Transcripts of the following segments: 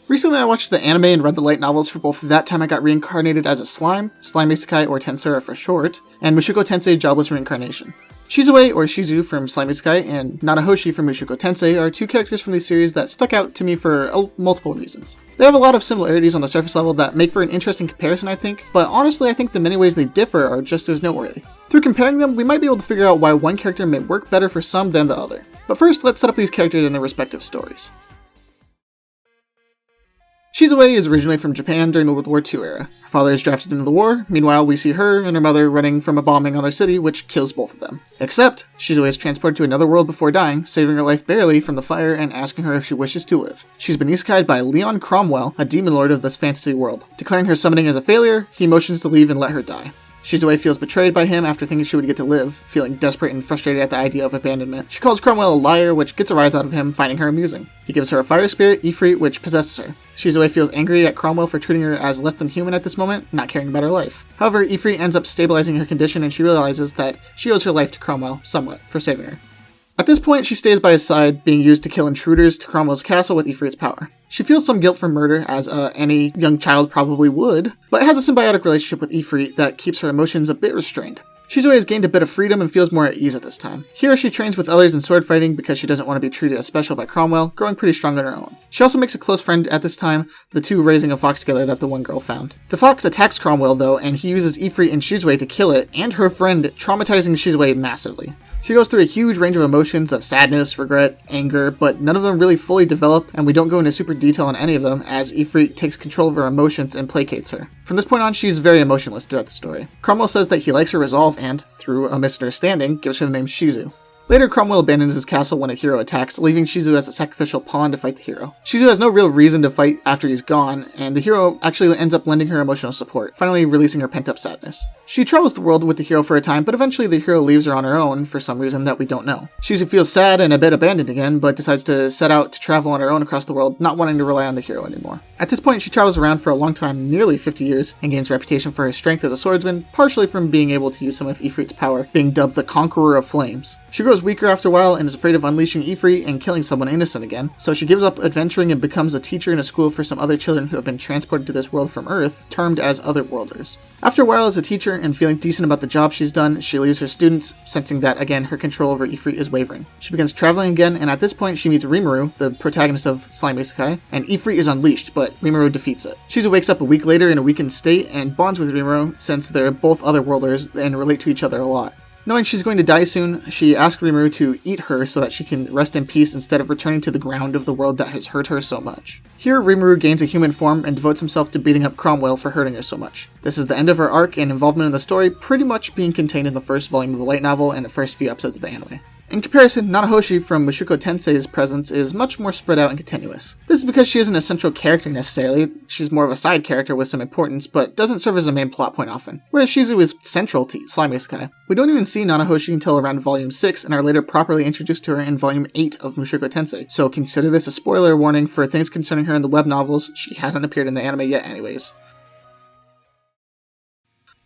Recently I watched the anime and read the light novels for both That Time I Got Reincarnated as a Slime Isekai or Tensura for short, and Mushoku Tensei Jobless Reincarnation. Shizue or Shizu from Slime Isekai and Nanahoshi from Mushoku Tensei are two characters from these series that stuck out to me for multiple reasons. They have a lot of similarities on the surface level that make for an interesting comparison, I think, but honestly I think the many ways they differ are just as noteworthy. Through comparing them, we might be able to figure out why one character may work better for some than the other. But first, let's set up these characters in their respective stories. Shizue is originally from Japan during the World War II era. Her father is drafted into the war. Meanwhile, we see her and her mother running from a bombing on their city, which kills both of them. Except, Shizue is transported to another world before dying, saving her life barely from the fire and asking her if she wishes to live. She's been isekai'd by Leon Cromwell, a demon lord of this fantasy world. Declaring her summoning as a failure, he motions to leave and let her die. Shizue feels betrayed by him after thinking she would get to live, feeling desperate and frustrated at the idea of abandonment. She calls Cromwell a liar, which gets a rise out of him, finding her amusing. He gives her a fire spirit, Ifrit, which possesses her. Shizue feels angry at Cromwell for treating her as less than human at this moment, not caring about her life. However, Ifrit ends up stabilizing her condition and she realizes that she owes her life to Cromwell, somewhat, for saving her. At this point, she stays by his side, being used to kill intruders to Cromwell's castle with Ifrit's power. She feels some guilt for murder, as any young child probably would, but has a symbiotic relationship with Ifrit that keeps her emotions a bit restrained. Shizue has gained a bit of freedom and feels more at ease at this time. Here she trains with others in sword fighting because she doesn't want to be treated as special by Cromwell, growing pretty strong on her own. She also makes a close friend at this time, the two raising a fox together that the one girl found. The fox attacks Cromwell though, and he uses Ifrit and Shizue to kill it, and her friend, traumatizing Shizue massively. She goes through a huge range of emotions of sadness, regret, anger, but none of them really fully develop, and we don't go into super detail on any of them, as Ifrit takes control of her emotions and placates her. From this point on, she's very emotionless throughout the story. Cromwell says that he likes her resolve and, through a misunderstanding, gives her the name Shizu. Later, Cromwell abandons his castle when a hero attacks, leaving Shizu as a sacrificial pawn to fight the hero. Shizu has no real reason to fight after he's gone, and the hero actually ends up lending her emotional support, finally releasing her pent-up sadness. She travels the world with the hero for a time, but eventually the hero leaves her on her own for some reason that we don't know. Shizu feels sad and a bit abandoned again, but decides to set out to travel on her own across the world, not wanting to rely on the hero anymore. At this point, she travels around for a long time, nearly 50 years, and gains reputation for her strength as a swordsman, partially from being able to use some of Ifrit's power, being dubbed the Conqueror of Flames. She grows weaker after a while and is afraid of unleashing Ifrit and killing someone innocent again, so she gives up adventuring and becomes a teacher in a school for some other children who have been transported to this world from Earth, termed as Otherworlders. After a while as a teacher and feeling decent about the job she's done, she leaves her students, sensing that, again, her control over Ifrit is wavering. She begins traveling again, and at this point she meets Rimuru, the protagonist of Slime Isekai, and Ifrit is unleashed, but Rimuru defeats it. Shizu wakes up a week later in a weakened state and bonds with Rimuru, since they're both Otherworlders and relate to each other a lot. Knowing she's going to die soon, she asks Rimuru to eat her so that she can rest in peace instead of returning to the ground of the world that has hurt her so much. Here, Rimuru gains a human form and devotes himself to beating up Cromwell for hurting her so much. This is the end of her arc and involvement in the story, pretty much being contained in the first volume of the light novel and the first few episodes of the anime. In comparison, Nanahoshi from Mushoku Tensei's presence is much more spread out and continuous. This is because she isn't a central character necessarily, she's more of a side character with some importance, but doesn't serve as a main plot point often, whereas Shizu is central to Slime Isekai. We don't even see Nanahoshi until around volume 6 and are later properly introduced to her in volume 8 of Mushoku Tensei, so consider this a spoiler warning for things concerning her in the web novels. She hasn't appeared in the anime yet anyways.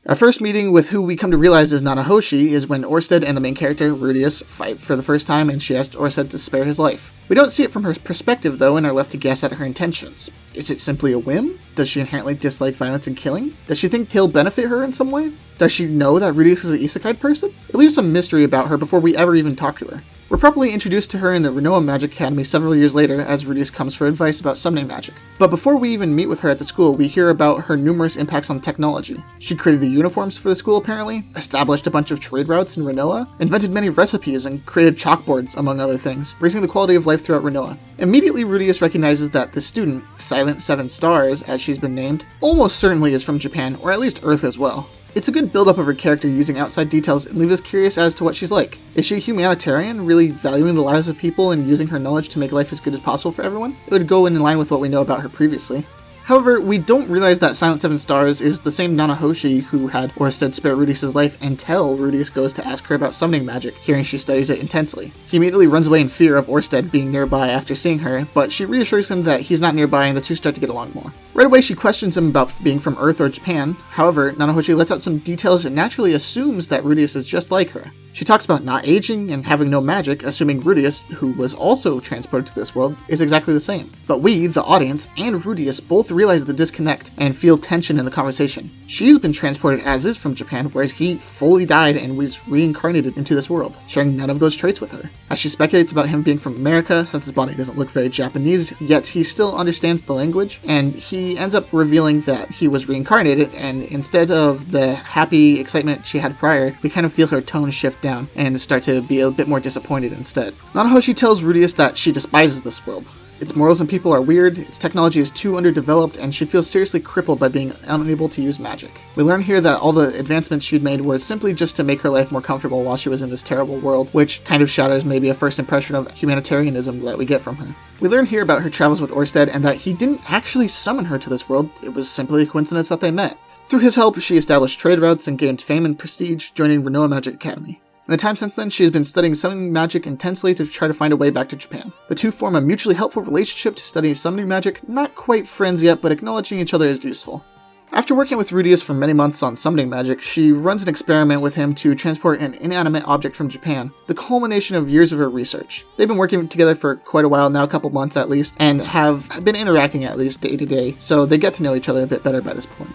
Our first meeting with who we come to realize is Nanahoshi is when Orsted and the main character, Rudius, fight for the first time and she asks Orsted to spare his life. We don't see it from her perspective though and are left to guess at her intentions. Is it simply a whim? Does she inherently dislike violence and killing? Does she think he'll benefit her in some way? Does she know that Rudius is an isekai person? It leaves some mystery about her before we ever even talk to her. We're properly introduced to her in the Renoa Magic Academy several years later as Rudius comes for advice about summoning magic. But before we even meet with her at the school, we hear about her numerous impacts on technology. She created the uniforms for the school apparently, established a bunch of trade routes in Renoa, invented many recipes, and created chalkboards, among other things, raising the quality of life throughout Renoa. Immediately, Rudius recognizes that the student, Silent 7 Stars, as she's been named, almost certainly is from Japan, or at least Earth as well. It's a good build-up of her character using outside details and leaves us curious as to what she's like. Is she a humanitarian, really valuing the lives of people and using her knowledge to make life as good as possible for everyone? It would go in line with what we know about her previously. However, we don't realize that Silent 7 Stars is the same Nanahoshi who had Orsted spare Rudius' life until Rudius goes to ask her about summoning magic, hearing she studies it intensely. He immediately runs away in fear of Orsted being nearby after seeing her, but she reassures him that he's not nearby and the two start to get along more. Right away she questions him about being from Earth or Japan. However, Nanahoshi lets out some details and naturally assumes that Rudius is just like her. She talks about not aging and having no magic, assuming Rudius, who was also transported to this world, is exactly the same. But we, the audience, and Rudius both realize the disconnect and feel tension in the conversation. She's been transported as is from Japan, whereas he fully died and was reincarnated into this world, sharing none of those traits with her. As she speculates about him being from America, since his body doesn't look very Japanese, yet he still understands the language, and he ends up revealing that he was reincarnated, and instead of the happy excitement she had prior, we kind of feel her tone shift down and start to be a bit more disappointed instead. Nanahoshi tells Rudius that she despises this world. Its morals and people are weird, its technology is too underdeveloped, and she feels seriously crippled by being unable to use magic. We learn here that all the advancements she'd made were simply just to make her life more comfortable while she was in this terrible world, which kind of shatters maybe a first impression of humanitarianism that we get from her. We learn here about her travels with Orsted and that he didn't actually summon her to this world, it was simply a coincidence that they met. Through his help, she established trade routes and gained fame and prestige, joining Renoa Magic Academy. In the time since then, she has been studying summoning magic intensely to try to find a way back to Japan. The two form a mutually helpful relationship to study summoning magic, not quite friends yet, but acknowledging each other as useful. After working with Rudius for many months on summoning magic, she runs an experiment with him to transport an inanimate object from Japan, the culmination of years of her research. They've been working together for quite a while now, a couple months at least, and have been interacting at least day to day, so they get to know each other a bit better by this point.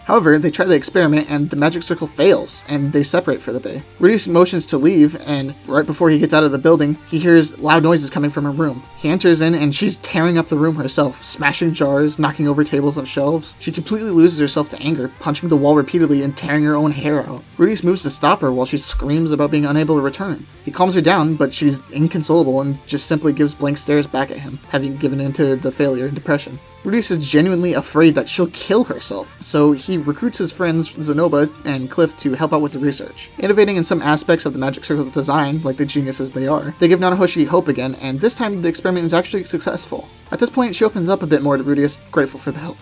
However, they try the experiment and the magic circle fails, and they separate for the day. Rudius motions to leave, and right before he gets out of the building, he hears loud noises coming from her room. He enters in, and she's tearing up the room herself, smashing jars, knocking over tables and shelves. She completely loses herself to anger, punching the wall repeatedly and tearing her own hair out. Rudius moves to stop her while she screams about being unable to return. He calms her down, but she's inconsolable and just simply gives blank stares back at him, having given in to the failure and depression. Rudius is genuinely afraid that she'll kill herself, so he recruits his friends Zenoba and Cliff to help out with the research. Innovating in some aspects of the magic circle's design, like the geniuses they are, they give Nanahoshi hope again, and this time the experiment is actually successful. At this point, she opens up a bit more to Rudius, grateful for the help.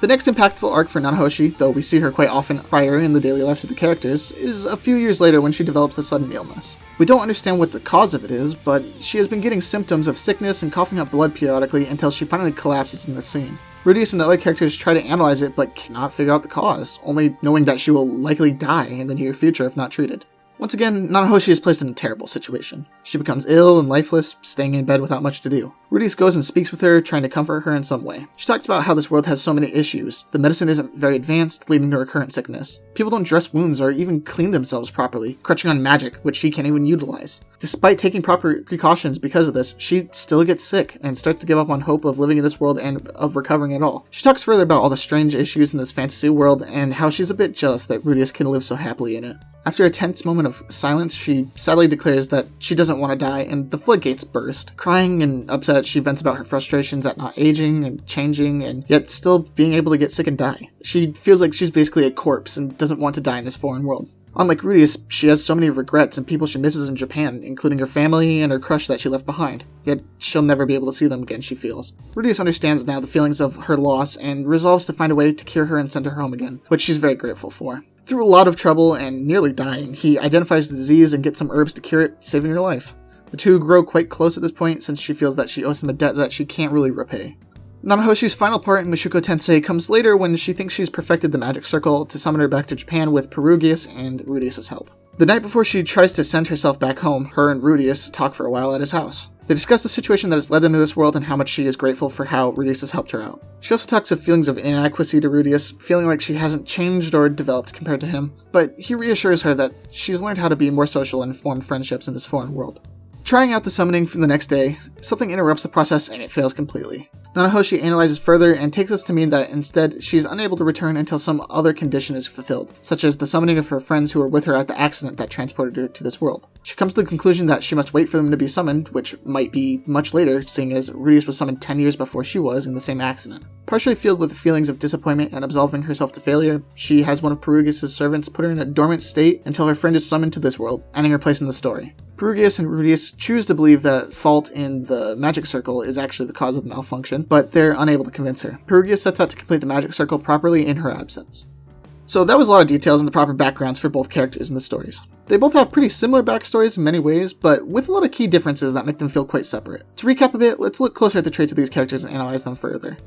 The next impactful arc for Nanahoshi, though we see her quite often prior in the daily lives of the characters, is a few years later when she develops a sudden illness. We don't understand what the cause of it is, but she has been getting symptoms of sickness and coughing up blood periodically until she finally collapses in the scene. Rudius and the other characters try to analyze it but cannot figure out the cause, only knowing that she will likely die in the near future if not treated. Once again, Nanahoshi is placed in a terrible situation. She becomes ill and lifeless, staying in bed without much to do. Rudius goes and speaks with her, trying to comfort her in some way. She talks about how this world has so many issues. The medicine isn't very advanced, leading to her current sickness. People don't dress wounds or even clean themselves properly, crutching on magic, which she can't even utilize. Despite taking proper precautions because of this, she still gets sick and starts to give up on hope of living in this world and of recovering at all. She talks further about all the strange issues in this fantasy world and how she's a bit jealous that Rudius can live so happily in it. After a tense moment of silence, she sadly declares that she doesn't want to die, and the floodgates burst. Crying and upset, she vents about her frustrations at not aging and changing, and yet still being able to get sick and die. She feels like she's basically a corpse and doesn't want to die in this foreign world. Unlike Rudius, she has so many regrets and people she misses in Japan, including her family and her crush that she left behind. Yet she'll never be able to see them again, she feels. Rudius understands now the feelings of her loss and resolves to find a way to cure her and send her home again, which she's very grateful for. Through a lot of trouble and nearly dying, he identifies the disease and gets some herbs to cure it, saving her life. The two grow quite close at this point since she feels that she owes him a debt that she can't really repay. Nanahoshi's final part in Mushoku Tensei comes later when she thinks she's perfected the magic circle to summon her back to Japan with Perugius and Rudius' help. The night before she tries to send herself back home, her and Rudius talk for a while at his house. They discuss the situation that has led them to this world and how much she is grateful for how Rudius has helped her out. She also talks of feelings of inadequacy to Rudius, feeling like she hasn't changed or developed compared to him, but he reassures her that she's learned how to be more social and form friendships in this foreign world. Trying out the summoning for the next day, something interrupts the process and it fails completely. Nanahoshi analyzes further and takes this to mean that instead she is unable to return until some other condition is fulfilled, such as the summoning of her friends who were with her at the accident that transported her to this world. She comes to the conclusion that she must wait for them to be summoned, which might be much later, seeing as Rudius was summoned 10 years before she was in the same accident. Partially filled with feelings of disappointment and absolving herself to failure, she has one of Perugius' servants put her in a dormant state until her friend is summoned to this world, ending her place in the story. Perugius and Rudius choose to believe that fault in the magic circle is actually the cause of the malfunction, but they're unable to convince her. Perugius sets out to complete the magic circle properly in her absence. So that was a lot of details and the proper backgrounds for both characters in the stories. They both have pretty similar backstories in many ways, but with a lot of key differences that make them feel quite separate. To recap a bit, let's look closer at the traits of these characters and analyze them further.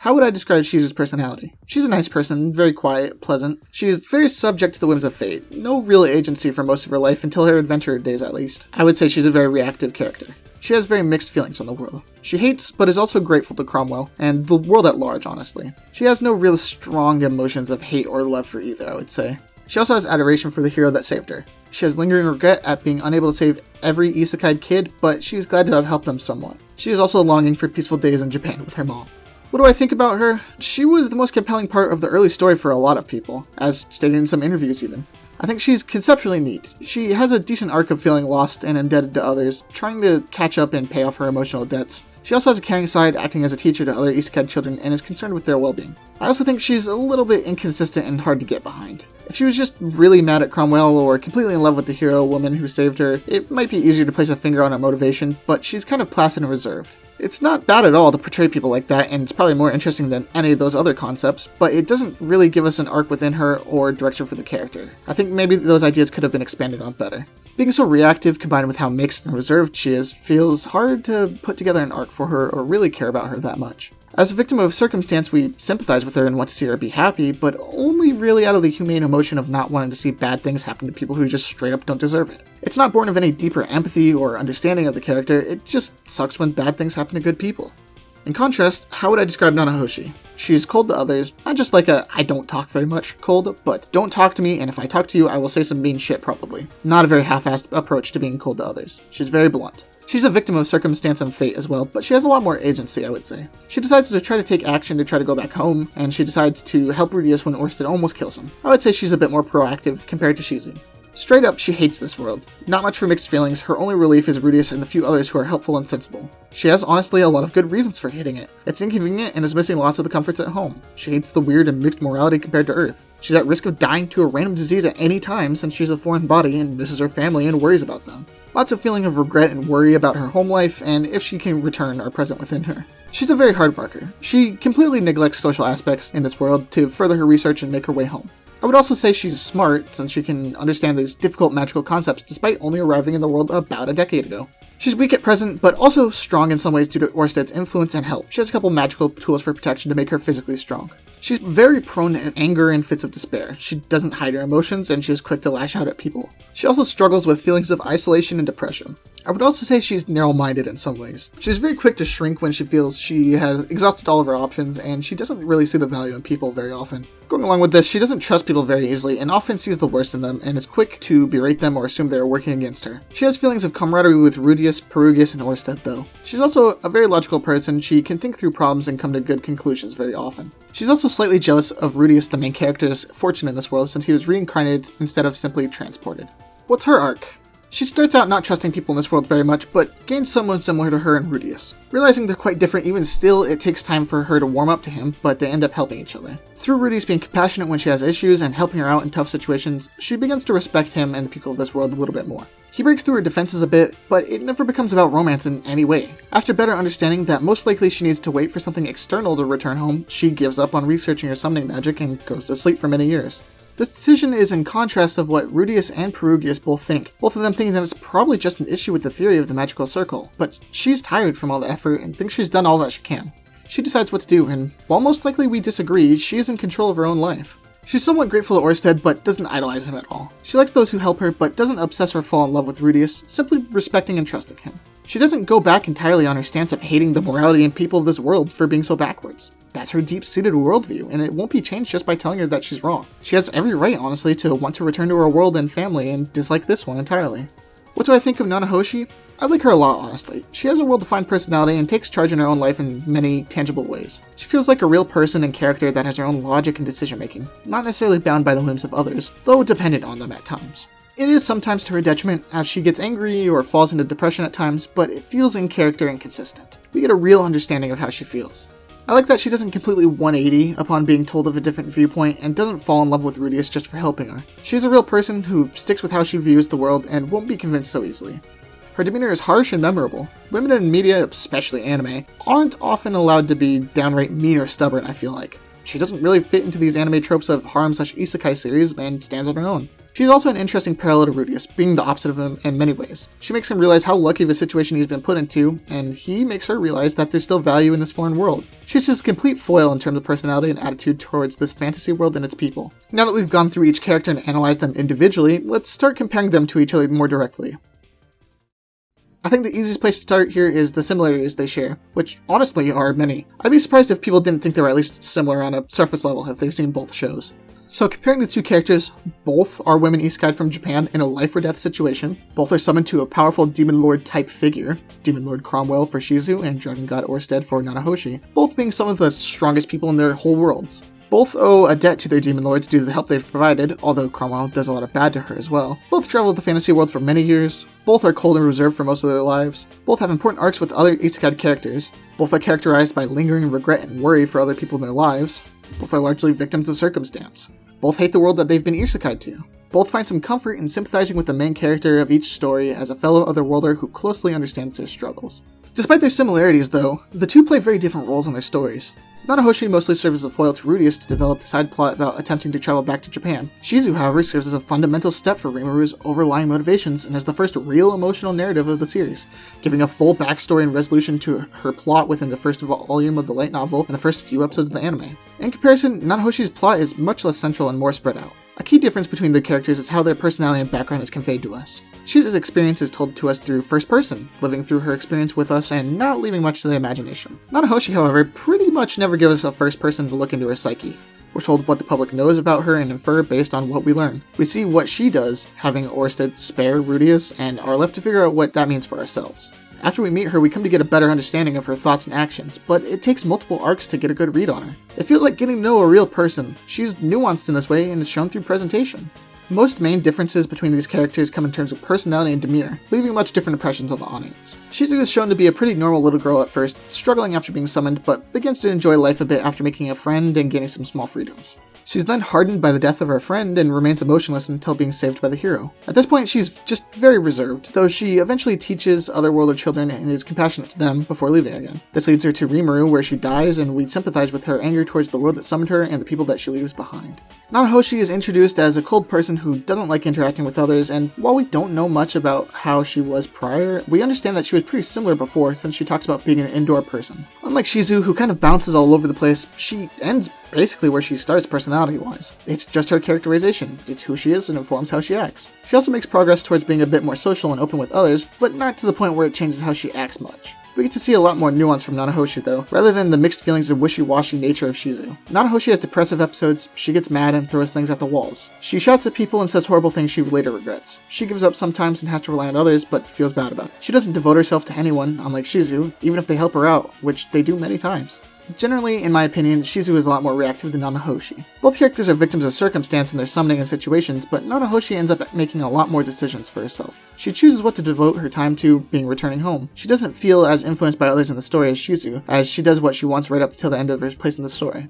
How would I describe Shizu's personality? She's a nice person, very quiet, pleasant. She is very subject to the whims of fate. No real agency for most of her life until her adventure days at least. I would say she's a very reactive character. She has very mixed feelings on the world. She hates, but is also grateful to Cromwell, and the world at large, honestly. She has no real strong emotions of hate or love for either, I would say. She also has adoration for the hero that saved her. She has lingering regret at being unable to save every isekai kid, but she is glad to have helped them somewhat. She is also longing for peaceful days in Japan with her mom. What do I think about her? She was the most compelling part of the early story for a lot of people, as stated in some interviews even. I think she's conceptually neat. She has a decent arc of feeling lost and indebted to others, trying to catch up and pay off her emotional debts. She also has a caring side, acting as a teacher to other isekai children and is concerned with their well-being. I also think she's a little bit inconsistent and hard to get behind. If she was just really mad at Cromwell or completely in love with the hero woman who saved her, it might be easier to place a finger on her motivation, but she's kind of placid and reserved. It's not bad at all to portray people like that, and it's probably more interesting than any of those other concepts, but it doesn't really give us an arc within her or direction for the character. I think maybe those ideas could have been expanded on better. Being so reactive combined with how mixed and reserved she is feels hard to put together an arc for her or really care about her that much. As a victim of circumstance, we sympathize with her and want to see her be happy, but only really out of the humane emotion of not wanting to see bad things happen to people who just straight up don't deserve it. It's not born of any deeper empathy or understanding of the character, it just sucks when bad things happen to good people. In contrast, how would I describe Nanahoshi? She's cold to others, not just like a I don't talk very much cold, but don't talk to me, and if I talk to you, I will say some mean shit probably. Not a very half-assed approach to being cold to others. She's very blunt. She's a victim of circumstance and fate as well, but she has a lot more agency, I would say. She decides to try to take action to try to go back home, and she decides to help Rudius when Orsted almost kills him. I would say she's a bit more proactive compared to Shizu. Straight up, she hates this world. Not much for mixed feelings, her only relief is Rudius and the few others who are helpful and sensible. She has honestly a lot of good reasons for hating it. It's inconvenient and is missing lots of the comforts at home. She hates the weird and mixed morality compared to Earth. She's at risk of dying to a random disease at any time since she's a foreign body and misses her family and worries about them. Lots of feeling of regret and worry about her home life and if she can return are present within her. She's a very hard worker. She completely neglects social aspects in this world to further her research and make her way home. I would also say she's smart, since she can understand these difficult magical concepts despite only arriving in the world about a decade ago. She's weak at present, but also strong in some ways due to Orsted's influence and help. She has a couple magical tools for protection to make her physically strong. She's very prone to anger and fits of despair. She doesn't hide her emotions, and she is quick to lash out at people. She also struggles with feelings of isolation and depression. I would also say she's narrow-minded in some ways. She's very quick to shrink when she feels she has exhausted all of her options, and she doesn't really see the value in people very often. Going along with this, she doesn't trust people very easily and often sees the worst in them and is quick to berate them or assume they are working against her. She has feelings of camaraderie with Rudius, Perugius, and Orsted though. She's also a very logical person. She can think through problems and come to good conclusions very often. She's also slightly jealous of Rudius, the main character's fortune in this world, since he was reincarnated instead of simply transported. What's her arc? She starts out not trusting people in this world very much, but gains someone similar to her and Rudius. Realizing they're quite different, even still, it takes time for her to warm up to him, but they end up helping each other. Through Rudius being compassionate when she has issues and helping her out in tough situations, she begins to respect him and the people of this world a little bit more. He breaks through her defenses a bit, but it never becomes about romance in any way. After better understanding that most likely she needs to wait for something external to return home, she gives up on researching her summoning magic and goes to sleep for many years. This decision is in contrast of what Rudius and Perugius both think, both of them thinking that it's probably just an issue with the theory of the magical circle, but she's tired from all the effort and thinks she's done all that she can. She decides what to do, and while most likely we disagree, she is in control of her own life. She's somewhat grateful to Orsted, but doesn't idolize him at all. She likes those who help her, but doesn't obsess or fall in love with Rudius, simply respecting and trusting him. She doesn't go back entirely on her stance of hating the morality and people of this world for being so backwards. That's her deep-seated worldview, and it won't be changed just by telling her that she's wrong. She has every right, honestly, to want to return to her world and family and dislike this one entirely. What do I think of Nanahoshi? I like her a lot, honestly. She has a well-defined personality and takes charge in her own life in many tangible ways. She feels like a real person and character that has her own logic and decision-making, not necessarily bound by the whims of others, though dependent on them at times. It is sometimes to her detriment, as she gets angry or falls into depression at times, but it feels in character and consistent. We get a real understanding of how she feels. I like that she doesn't completely 180 upon being told of a different viewpoint and doesn't fall in love with Rudius just for helping her. She's a real person who sticks with how she views the world and won't be convinced so easily. Her demeanor is harsh and memorable. Women in media, especially anime, aren't often allowed to be downright mean or stubborn, I feel like. She doesn't really fit into these anime tropes of harem/isekai series and stands on her own. She's also an interesting parallel to Rudius, being the opposite of him in many ways. She makes him realize how lucky of a situation he's been put into, and he makes her realize that there's still value in this foreign world. She's his complete foil in terms of personality and attitude towards this fantasy world and its people. Now that we've gone through each character and analyzed them individually, let's start comparing them to each other more directly. I think the easiest place to start here is the similarities they share, which honestly are many. I'd be surprised if people didn't think they were at least similar on a surface level if they've seen both shows. So comparing the two characters, both are women isekai from Japan in a life or death situation. Both are summoned to a powerful demon lord type figure, Demon Lord Cromwell for Shizu and Dragon God Orsted for Nanahoshi, both being some of the strongest people in their whole worlds. Both owe a debt to their demon lords due to the help they've provided, although Cromwell does a lot of bad to her as well. Both traveled the fantasy world for many years. Both are cold and reserved for most of their lives. Both have important arcs with other isekai characters. Both are characterized by lingering regret and worry for other people in their lives. Both are largely victims of circumstance. Both hate the world that they've been isekai'd to. Both find some comfort in sympathizing with the main character of each story as a fellow otherworlder who closely understands their struggles. Despite their similarities, though, the two play very different roles in their stories. Nanahoshi mostly serves as a foil to Rudius to develop the side plot about attempting to travel back to Japan. Shizu, however, serves as a fundamental step for Rimaru's overlying motivations and is the first real emotional narrative of the series, giving a full backstory and resolution to her plot within the first volume of the light novel and the first few episodes of the anime. In comparison, Nanahoshi's plot is much less central and more spread out. A key difference between the characters is how their personality and background is conveyed to us. Shizu's experience is told to us through first person, living through her experience with us and not leaving much to the imagination. Nanahoshi, however, pretty much never gives us a first person to look into her psyche. We're told what the public knows about her and infer based on what we learn. We see what she does, having Orsted spare Rudius, and are left to figure out what that means for ourselves. After we meet her, we come to get a better understanding of her thoughts and actions, but it takes multiple arcs to get a good read on her. It feels like getting to know a real person. She's nuanced in this way and is shown through presentation. Most main differences between these characters come in terms of personality and demeanor, leaving much different impressions on the audience. Shizu is shown to be a pretty normal little girl at first, struggling after being summoned, but begins to enjoy life a bit after making a friend and gaining some small freedoms. She's then hardened by the death of her friend and remains emotionless until being saved by the hero. At this point, she's just very reserved, though she eventually teaches otherworldly children and is compassionate to them before leaving again. This leads her to Rimuru, where she dies, and we sympathize with her anger towards the world that summoned her and the people that she leaves behind. Nanahoshi is introduced as a cold person who doesn't like interacting with others, and while we don't know much about how she was prior, we understand that she was pretty similar before since she talks about being an indoor person. Unlike Shizu, who kind of bounces all over the place, she ends basically where she starts personality-wise. It's just her characterization. It's who she is and informs how she acts. She also makes progress towards being a bit more social and open with others, but not to the point where it changes how she acts much. We get to see a lot more nuance from Nanahoshi though, rather than the mixed feelings and wishy-washy nature of Shizu. Nanahoshi has depressive episodes, she gets mad and throws things at the walls. She shouts at people and says horrible things she later regrets. She gives up sometimes and has to rely on others, but feels bad about it. She doesn't devote herself to anyone, unlike Shizu, even if they help her out, which they do many times. Generally, in my opinion, Shizu is a lot more reactive than Nanahoshi. Both characters are victims of circumstance in their summoning and situations, but Nanahoshi ends up making a lot more decisions for herself. She chooses what to devote her time to, being returning home. She doesn't feel as influenced by others in the story as Shizu, as she does what she wants right up till the end of her place in the story.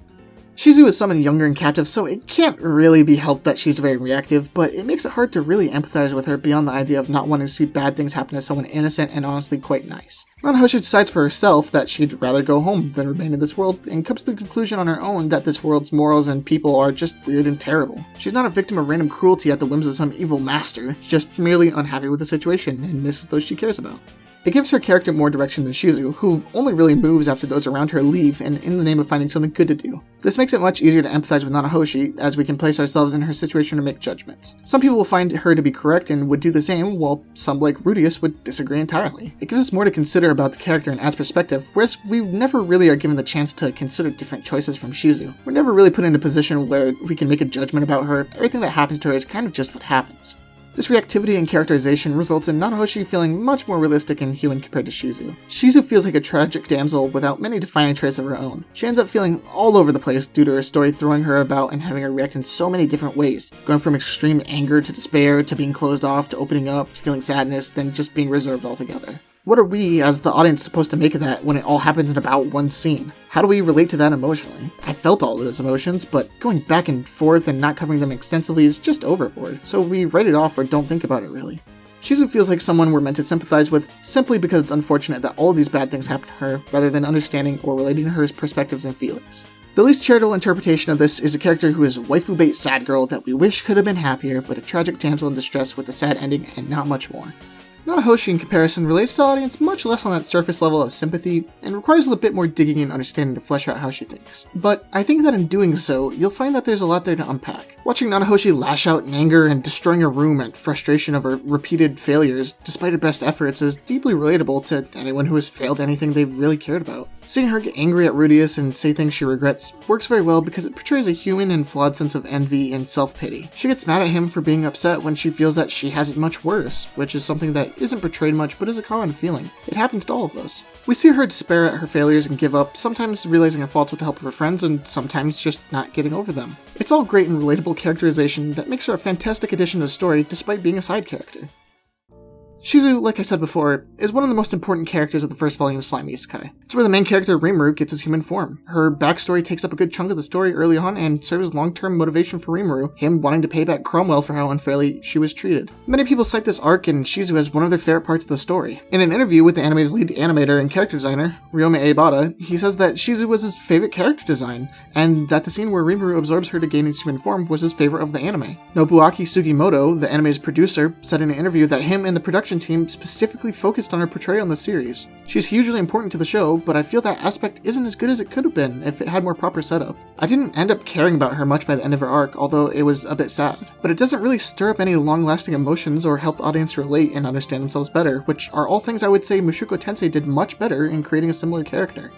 Shizu is summoned younger and captive, so it can't really be helped that she's very reactive, but it makes it hard to really empathize with her beyond the idea of not wanting to see bad things happen to someone innocent and honestly quite nice. Nanahoshi decides for herself that she'd rather go home than remain in this world, and comes to the conclusion on her own that this world's morals and people are just weird and terrible. She's not a victim of random cruelty at the whims of some evil master, she's just merely unhappy with the situation and misses those she cares about. It gives her character more direction than Shizu, who only really moves after those around her leave and in the name of finding something good to do. This makes it much easier to empathize with Nanahoshi, as we can place ourselves in her situation to make judgments. Some people will find her to be correct and would do the same, while some like Rudius would disagree entirely. It gives us more to consider about the character and adds perspective, whereas we never really are given the chance to consider different choices from Shizu. We're never really put in a position where we can make a judgment about her. Everything that happens to her is kind of just what happens. This reactivity and characterization results in Nanahoshi feeling much more realistic and human compared to Shizu. Shizu feels like a tragic damsel without many defining traits of her own. She ends up feeling all over the place due to her story throwing her about and having her react in so many different ways, going from extreme anger to despair to being closed off to opening up to feeling sadness, then just being reserved altogether. What are we, as the audience, supposed to make of that when it all happens in about one scene? How do we relate to that emotionally? I felt all those emotions, but going back and forth and not covering them extensively is just overboard, so we write it off or don't think about it really. Shizu feels like someone we're meant to sympathize with simply because it's unfortunate that all of these bad things happen to her, rather than understanding or relating to her perspectives and feelings. The least charitable interpretation of this is a character who is waifu bait sad girl that we wish could have been happier, but a tragic damsel in distress with a sad ending and not much more. Nanahoshi, in comparison, relates to the audience much less on that surface level of sympathy, and requires a little bit more digging and understanding to flesh out how she thinks. But I think that in doing so, you'll find that there's a lot there to unpack. Watching Nanahoshi lash out in anger and destroying a room at frustration of her repeated failures, despite her best efforts, is deeply relatable to anyone who has failed anything they've really cared about. Seeing her get angry at Rudius and say things she regrets works very well because it portrays a human and flawed sense of envy and self-pity. She gets mad at him for being upset when she feels that she has it much worse, which is something that isn't portrayed much but is a common feeling. It happens to all of us. We see her despair at her failures and give up, sometimes realizing her faults with the help of her friends and sometimes just not getting over them. It's all great and relatable characterization that makes her a fantastic addition to the story despite being a side character. Shizu, like I said before, is one of the most important characters of the first volume of Slime Isekai. It's where the main character, Rimuru, gets his human form. Her backstory takes up a good chunk of the story early on and serves as long-term motivation for Rimuru, him wanting to pay back Cromwell for how unfairly she was treated. Many people cite this arc and Shizu as one of their favorite parts of the story. In an interview with the anime's lead animator and character designer, Ryome Eibata, he says that Shizu was his favorite character design, and that the scene where Rimuru absorbs her to gain his human form was his favorite of the anime. Nobuaki Sugimoto, the anime's producer, said in an interview that him and the production team specifically focused on her portrayal in the series. She's hugely important to the show, but I feel that aspect isn't as good as it could have been if it had more proper setup. I didn't end up caring about her much by the end of her arc, although it was a bit sad. But it doesn't really stir up any long-lasting emotions or help the audience relate and understand themselves better, which are all things I would say Mushoku Tensei did much better in creating a similar character.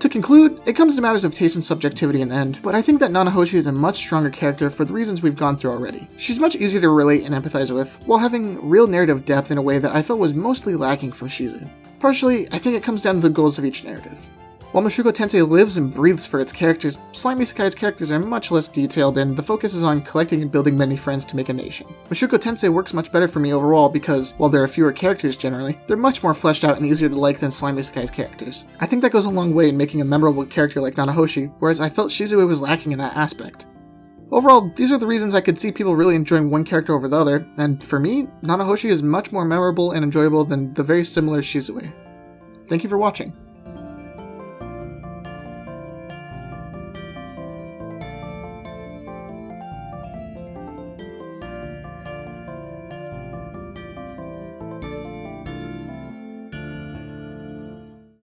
To conclude, it comes to matters of taste and subjectivity in the end, but I think that Nanahoshi is a much stronger character for the reasons we've gone through already. She's much easier to relate and empathize with, while having real narrative depth in a way that I felt was mostly lacking from Shizu. Partially, I think it comes down to the goals of each narrative. While Mushoku Tensei lives and breathes for its characters, Slime Isekai's characters are much less detailed and the focus is on collecting and building many friends to make a nation. Mushoku Tensei works much better for me overall because, while there are fewer characters generally, they're much more fleshed out and easier to like than Slime Isekai's characters. I think that goes a long way in making a memorable character like Nanahoshi, whereas I felt Shizue was lacking in that aspect. Overall, these are the reasons I could see people really enjoying one character over the other, and for me, Nanahoshi is much more memorable and enjoyable than the very similar Shizue. Thank you for watching.